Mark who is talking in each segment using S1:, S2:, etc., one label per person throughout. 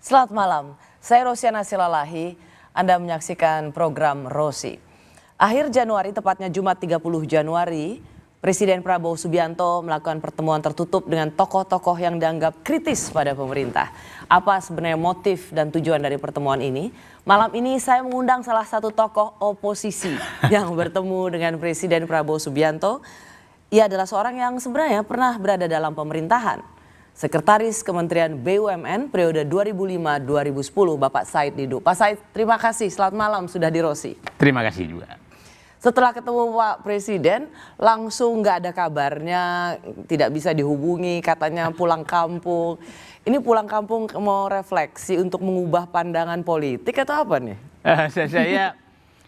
S1: Selamat malam, saya Rosiana Silalahi, Anda menyaksikan program Rosi. Akhir Januari, tepatnya Jumat 30 Januari, Presiden Prabowo Subianto melakukan pertemuan tertutup dengan tokoh-tokoh yang dianggap kritis pada pemerintah. Apa sebenarnya motif dan tujuan dari pertemuan ini? Malam ini saya mengundang salah satu tokoh oposisi yang bertemu dengan Presiden Prabowo Subianto. Ia adalah seorang yang sebenarnya pernah berada dalam pemerintahan. Sekretaris Kementerian BUMN periode 2005-2010, Bapak Said Didu. Pak Said, terima kasih. Selamat malam sudah di Rosi.
S2: Terima kasih juga.
S1: Setelah ketemu Pak Presiden, langsung nggak ada kabarnya, tidak bisa dihubungi, katanya pulang kampung. Ini pulang kampung mau refleksi untuk mengubah pandangan politik atau apa nih?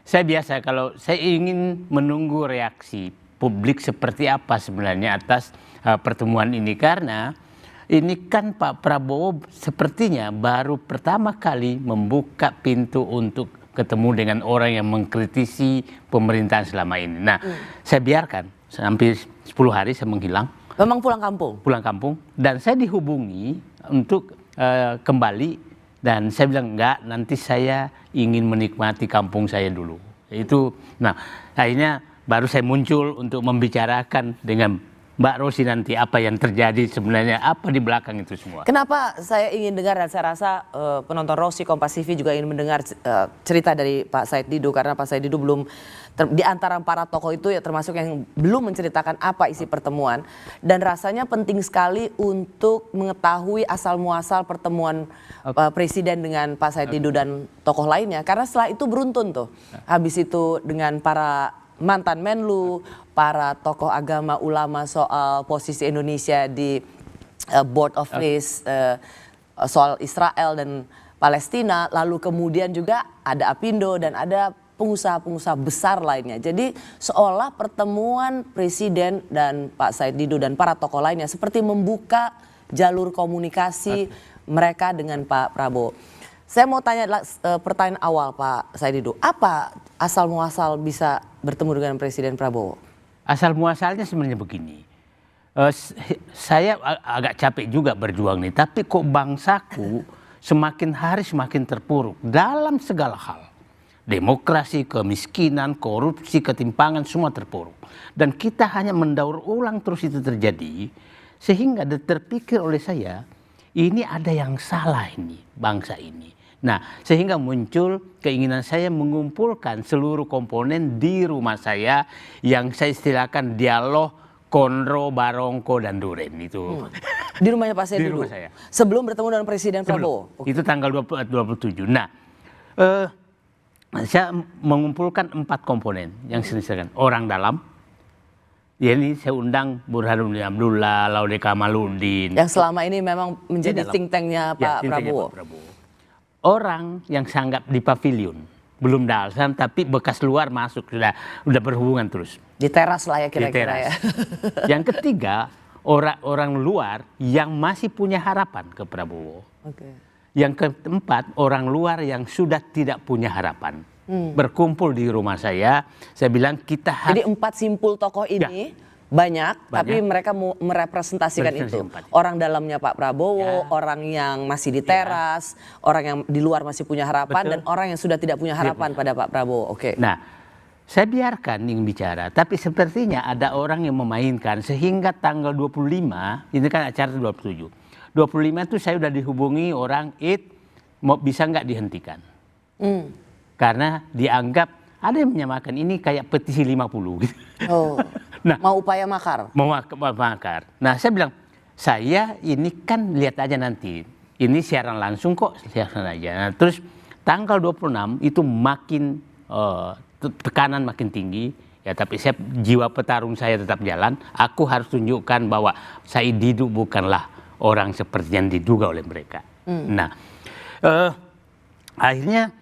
S2: Saya biasa kalau saya ingin menunggu reaksi publik seperti apa sebenarnya atas pertemuan ini, karena ini kan Pak Prabowo sepertinya baru pertama kali membuka pintu untuk ketemu dengan orang yang mengkritisi pemerintahan selama ini. Nah, saya biarkan sampai 10 hari saya menghilang.
S1: Memang pulang kampung? Pulang
S2: kampung. Dan saya dihubungi untuk kembali. Dan saya bilang enggak, nanti saya ingin menikmati kampung saya dulu. Nah, akhirnya baru saya muncul untuk membicarakan dengan Mbak Rosi nanti apa yang terjadi sebenarnya, apa di belakang itu semua.
S1: Kenapa saya ingin dengar, dan saya rasa penonton Rosi Kompas TV juga ingin mendengar cerita dari Pak Said Didu, karena Pak Said Didu belum di antara para tokoh itu ya termasuk yang belum menceritakan apa isi pertemuan, dan rasanya penting sekali untuk mengetahui asal muasal pertemuan Presiden dengan Pak Said Didu dan tokoh lainnya, karena setelah itu beruntun tuh. Habis itu dengan para mantan Menlu, para tokoh agama ulama soal posisi Indonesia di Board of Peace, soal Israel dan Palestina, lalu kemudian juga ada Apindo dan ada pengusaha-pengusaha besar lainnya. Jadi seolah pertemuan Presiden dan Pak Said Didu dan para tokoh lainnya seperti membuka jalur komunikasi mereka dengan Pak Prabowo. Saya mau tanya pertanyaan awal Pak Said Didu, apa asal muasal bisa bertemu dengan Presiden Prabowo?
S2: Asal muasalnya sebenarnya begini, saya agak capek juga berjuang nih, tapi kok bangsaku semakin hari semakin terpuruk dalam segala hal. Demokrasi, kemiskinan, korupsi, ketimpangan semua terpuruk. Dan kita hanya mendaur ulang terus itu terjadi, sehingga terpikir oleh saya, ini ada yang salah ini, bangsa ini. Nah, sehingga muncul keinginan saya mengumpulkan seluruh komponen di rumah saya yang saya istilahkan dialog Konro, Barongko, dan Duren itu.
S1: Di rumahnya Pak Said Didu?
S2: Di rumah saya.
S1: Sebelum bertemu dengan Presiden Prabowo?
S2: Itu tanggal 27. Nah, saya mengumpulkan 4 komponen yang saya istilahkan. Orang dalam, ya ini saya undang Burhanuddin Abdullah, Laude Kamaluddin.
S1: Yang selama ini memang menjadi think tanknya Pak Prabowo.
S2: Orang yang sanggap di pavilion, belum datang tapi bekas luar masuk, sudah berhubungan terus.
S1: Di teras lah ya kira-kira ya.
S2: Yang ketiga, orang luar yang masih punya harapan ke Prabowo. Yang keempat, orang luar yang sudah tidak punya harapan. Berkumpul di rumah saya bilang kita harus.
S1: Jadi 4 simpul tokoh ini banyak, tapi mereka merepresentasikan itu. Orang dalamnya Pak Prabowo, orang yang masih di teras, orang yang di luar masih punya harapan, dan orang yang sudah tidak punya harapan pada Pak Prabowo.
S2: Nah, saya biarkan yang bicara, tapi sepertinya ada orang yang memainkan sehingga tanggal 25, ini kan acara 27. 25 itu saya sudah dihubungi orang, bisa nggak dihentikan. Karena dianggap ada yang menyamakan ini kayak petisi 50 gitu.
S1: Nah, mau upaya makar?
S2: Mau makar. Nah, saya bilang, saya ini kan lihat aja nanti. Ini siaran langsung kok, siaran aja. Nah, terus tanggal 26 itu makin tekanan makin tinggi. Ya, tapi jiwa petarung saya tetap jalan. Aku harus tunjukkan bahwa Said Didu bukanlah orang seperti yang diduga oleh mereka. Nah, akhirnya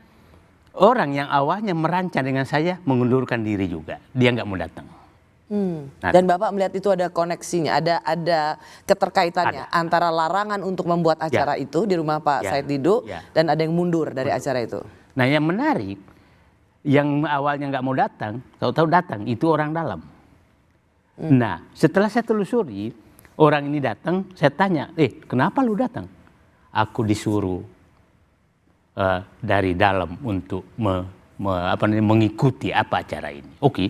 S2: orang yang awalnya merancang dengan saya mengundurkan diri juga. Dia nggak mau datang.
S1: Dan Bapak melihat itu ada koneksinya, ada keterkaitannya antara larangan untuk membuat acara itu di rumah Pak Said Didu dan ada yang mundur dari acara itu.
S2: Nah, yang menarik, yang awalnya nggak mau datang, tahu-tahu datang, itu orang dalam. Nah, setelah saya telusuri, orang ini datang, saya tanya, kenapa lu datang? Aku disuruh dari dalam untuk mengikuti apa acara ini. Oke.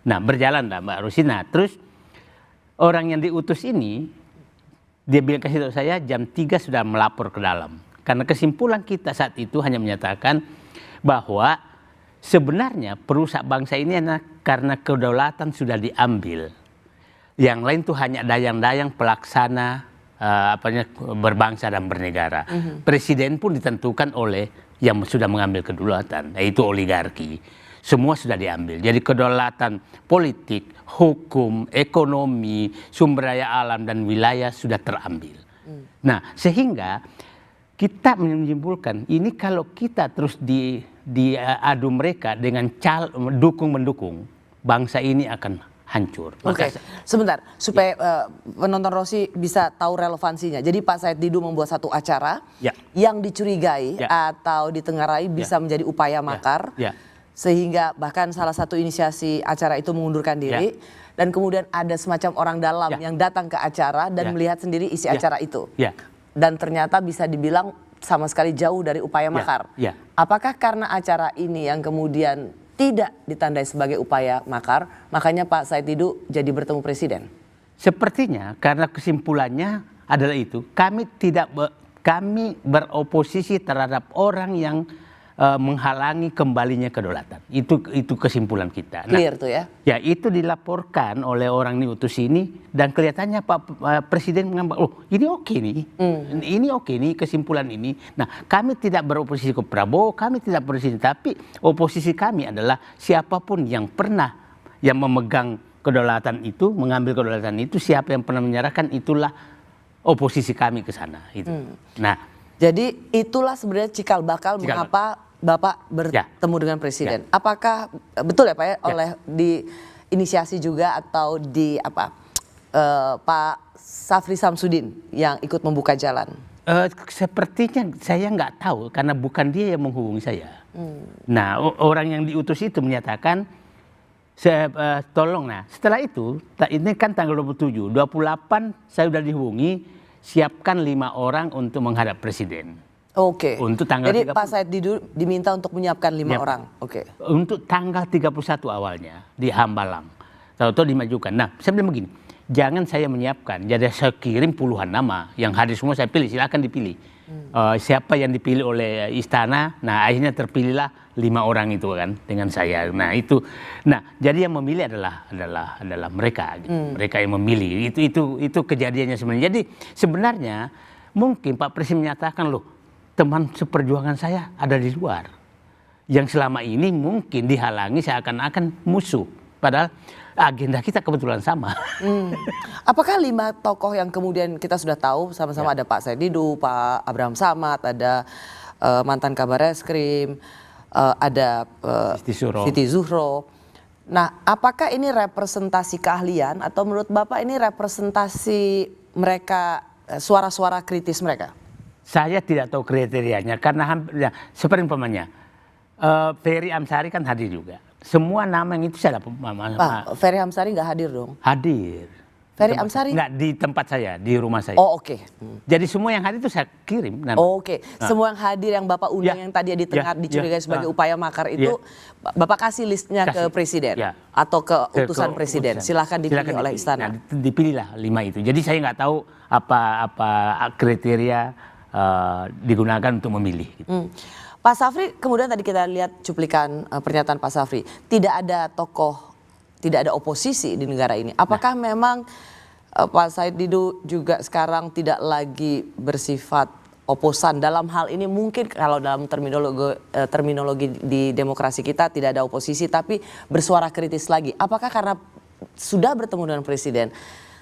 S2: Nah, berjalanlah Mbak Rosina. Terus orang yang diutus ini, dia bilang kasih tahu saya jam 3 sudah melapor ke dalam. Karena kesimpulan kita saat itu hanya menyatakan bahwa sebenarnya perusak bangsa ini karena kedaulatan sudah diambil. Yang lain itu hanya dayang-dayang pelaksana berbangsa dan bernegara. Presiden pun ditentukan oleh yang sudah mengambil kedaulatan, yaitu oligarki. Semua sudah diambil. Jadi kedaulatan politik, hukum, ekonomi, sumber daya alam dan wilayah sudah terambil. Nah, sehingga kita menyimpulkan ini kalau kita terus diadu mereka dengan dukung-mendukung, bangsa ini akan hancur.
S1: Oke, sebentar supaya penonton Rossi bisa tahu relevansinya. Jadi Pak Said Didu membuat satu acara yang dicurigai atau ditengarai bisa menjadi upaya makar, sehingga bahkan salah satu inisiasi acara itu mengundurkan diri, dan kemudian ada semacam orang dalam yang datang ke acara dan melihat sendiri isi acara itu. Dan ternyata bisa dibilang sama sekali jauh dari upaya makar. Apakah karena acara ini yang kemudian tidak ditandai sebagai upaya makar, makanya Pak Said Didu jadi bertemu presiden?
S2: Sepertinya karena kesimpulannya adalah itu. Kami beroposisi terhadap orang yang menghalangi kembalinya kedaulatan. Itu kesimpulan kita.
S1: Clear tuh ya? Ya,
S2: itu dilaporkan oleh orang diutus ini dan kelihatannya Pak Presiden mengambil, oh ini oke nih, ini oke nih kesimpulan ini. Nah, kami tidak beroposisi ke Prabowo, kami tidak beroposisi, tapi oposisi kami adalah siapapun yang pernah yang memegang kedaulatan itu, mengambil kedaulatan itu, siapa yang pernah menyerahkan, itulah oposisi kami ke sana. Nah,
S1: jadi itulah sebenarnya cikal bakal mengapa Bapak bertemu dengan Presiden. Apakah betul ya Pak ya, oleh diinisiasi juga atau Pak Safri Samsudin yang ikut membuka jalan?
S2: Sepertinya saya nggak tahu karena bukan dia yang menghubungi saya. Nah, orang yang diutus itu menyatakan, tolong. Nah, setelah itu, ini kan tanggal 27, 28 saya sudah dihubungi, siapkan 5 orang untuk menghadap Presiden.
S1: Oke.
S2: Untuk tanggal
S1: Jadi
S2: 30.
S1: Pak Said Didu diminta untuk menyiapkan 5 orang. Oke.
S2: Untuk tanggal 31 awalnya di Hambalang. Tahu-tahu dimajukan. Nah, saya bilang begini, jangan saya menyiapkan. Jadi saya kirim puluhan nama yang hadir semua saya pilih, silakan dipilih. Siapa yang dipilih oleh istana, nah akhirnya terpilihlah 5 orang itu kan dengan saya. Nah itu, jadi yang memilih adalah mereka. Gitu. Mereka yang memilih. Itu kejadiannya sebenarnya. Jadi sebenarnya mungkin Pak Presiden menyatakan loh, teman seperjuangan saya ada di luar. Yang selama ini mungkin dihalangi seakan-akan musuh. Padahal agenda kita kebetulan sama.
S1: Apakah 5 tokoh yang kemudian kita sudah tahu sama-sama ada Pak Said Didu, Pak Abraham Samad, ada mantan Kabar Eskrim, ada Siti Zuhro. Nah, apakah ini representasi keahlian atau menurut Bapak ini representasi mereka, suara-suara kritis mereka?
S2: Saya tidak tahu kriterianya karena seperti umpamanya Ferry Amsari kan hadir juga. Semua nama yang itu saya dapat.
S1: Pak Ferry Amsari nggak hadir dong?
S2: Hadir.
S1: Ferry Amsari?
S2: Nggak, di tempat saya, di rumah saya.
S1: Oh oke.
S2: Jadi semua yang hadir itu saya kirim.
S1: Oke. Semua yang hadir yang Bapak undang yang tadi dicurigai sebagai upaya makar itu Bapak kasih listnya ke Presiden atau ke utusan Presiden. Silahkan dipilih oleh istana.
S2: Nah, dipilihlah 5 itu. Jadi saya nggak tahu apa kriteria digunakan untuk memilih.
S1: Pak Safri, kemudian tadi kita lihat cuplikan pernyataan Pak Safri, tidak ada tokoh, tidak ada oposisi di negara ini. Apakah memang Pak Said Didu juga sekarang tidak lagi bersifat oposan dalam hal ini? Mungkin kalau dalam terminologi di demokrasi kita tidak ada oposisi tapi bersuara kritis lagi. Apakah karena sudah bertemu dengan Presiden,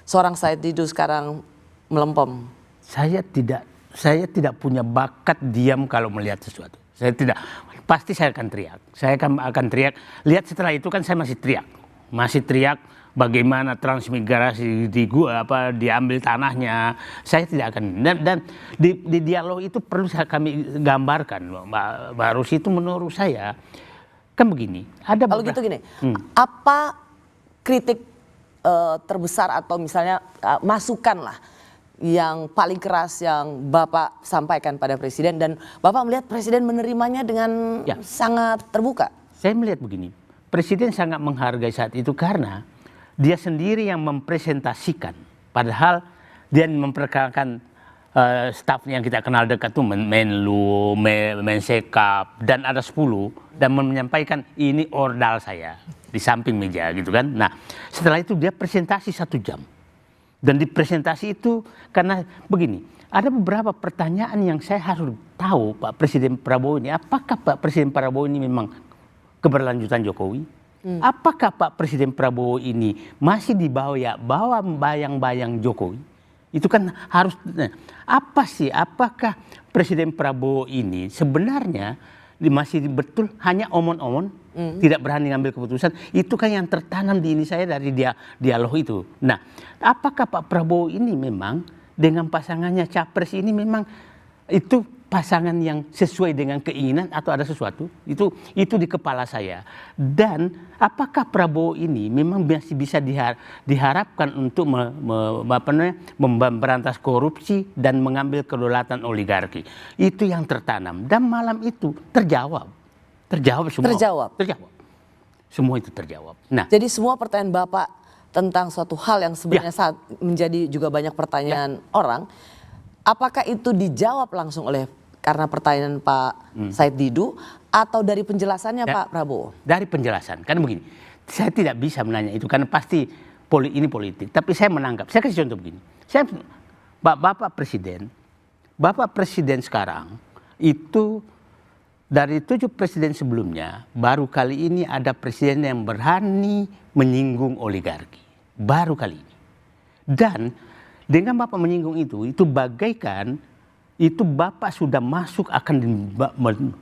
S1: seorang Said Didu sekarang melempem?
S2: Saya tidak punya bakat diam kalau melihat sesuatu. Saya tidak, pasti saya akan teriak. Saya akan teriak. Lihat setelah itu kan saya masih teriak bagaimana transmigrasi diambil tanahnya. Saya tidak akan. Dan di dialog itu perlu kami gambarkan, Mbak Rossi, itu menurut saya kan begini.
S1: Kalau gitu gini, apa kritik terbesar atau misalnya masukan lah yang paling keras yang Bapak sampaikan pada Presiden dan Bapak melihat Presiden menerimanya dengan
S2: Ya.
S1: sangat terbuka?
S2: Saya melihat begini, Presiden sangat menghargai saat itu karena dia sendiri yang mempresentasikan. Padahal dia memperkenalkan stafnya yang kita kenal dekat tuh Menlu, Mensekap, dan ada 10 dan menyampaikan ini ordal saya di samping meja gitu kan. Nah setelah itu dia presentasi 1 jam. Dan di presentasi itu karena begini, ada beberapa pertanyaan yang saya harus tahu Pak Presiden Prabowo ini. Apakah Pak Presiden Prabowo ini memang keberlanjutan Jokowi? Apakah Pak Presiden Prabowo ini masih di bawah bayang-bayang Jokowi? Itu kan harus, apa sih, apakah Presiden Prabowo ini sebenarnya masih betul hanya omon-omon, tidak berani ngambil keputusan? Itu kan yang tertanam di ini saya dari dialog itu. Nah, apakah Pak Prabowo ini memang dengan pasangannya Capres ini memang itu pasangan yang sesuai dengan keinginan atau ada sesuatu? Itu di kepala saya. Dan apakah Prabowo ini memang masih bisa diharapkan untuk memberantas korupsi dan mengambil kedaulatan oligarki? Itu yang tertanam. Dan malam itu terjawab semua.
S1: Terjawab.
S2: Semua itu terjawab. Nah,
S1: Jadi semua pertanyaan Bapak tentang suatu hal yang sebenarnya saat menjadi juga banyak pertanyaan orang, apakah itu dijawab langsung oleh karena pertanyaan Pak Said Didu atau dari penjelasannya Pak Prabowo?
S2: Dari penjelasan, karena begini, saya tidak bisa menanya itu karena pasti ini politik. Tapi saya menangkap, saya kasih contoh begini. Bapak Presiden sekarang itu dari 7 presiden sebelumnya, baru kali ini ada presiden yang berani menyinggung oligarki. Baru kali ini. Dan dengan Bapak menyinggung itu bagaikan itu Bapak sudah masuk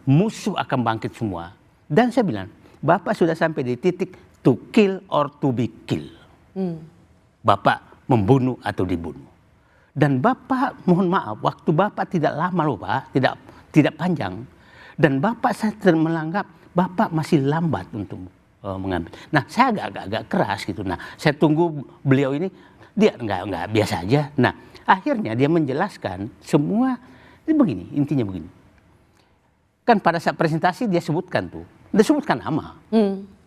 S2: musuh akan bangkit semua. Dan saya bilang, Bapak sudah sampai di titik to kill or to be killed. Bapak membunuh atau dibunuh. Dan Bapak, mohon maaf, waktu Bapak tidak lama loh Pak, tidak panjang. Dan Bapak saya menganggap Bapak masih lambat untuk mengambil. Nah saya agak keras gitu. Nah saya tunggu beliau ini, dia nggak biasa aja. Nah akhirnya dia menjelaskan semua, begini, intinya begini. Kan pada saat presentasi dia sebutkan nama.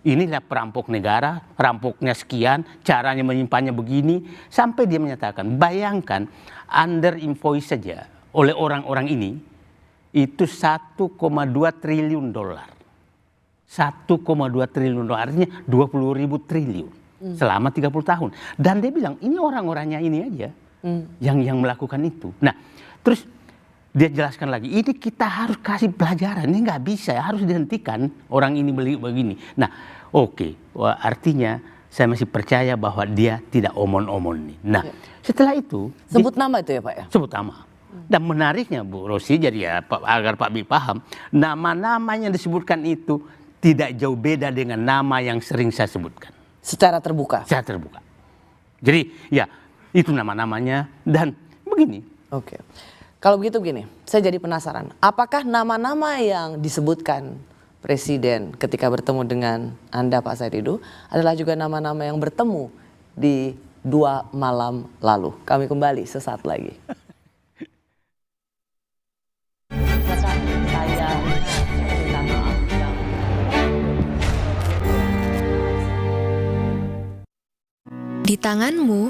S2: Inilah perampok negara, rampoknya sekian, caranya menyimpannya begini. Sampai dia menyatakan, bayangkan under invoice saja oleh orang-orang ini, itu 1,2 triliun dolar. 1,2 triliun dolar, artinya 20.000 triliun selama 30 tahun. Dan dia bilang, ini orang-orangnya ini aja yang melakukan itu. Nah, terus dia jelaskan lagi, ini kita harus kasih pelajaran, ini nggak bisa, harus dihentikan orang ini begini. Nah, oke, artinya saya masih percaya bahwa dia tidak omon-omon nih. Nah, setelah itu
S1: Sebut nama itu ya Pak ya?
S2: sebut nama. Dan menariknya Bu Rosi, jadi ya agar Pak Bi paham, nama-nama yang disebutkan itu tidak jauh beda dengan nama yang sering saya sebutkan.
S1: Secara terbuka?
S2: Secara terbuka. Jadi ya itu nama-namanya dan begini.
S1: Oke. Kalau begitu begini, saya jadi penasaran. Apakah nama-nama yang disebutkan Presiden ketika bertemu dengan Anda Pak Said Didu adalah juga nama-nama yang bertemu di 2 malam lalu? Kami kembali sesaat lagi.
S3: Di tanganmu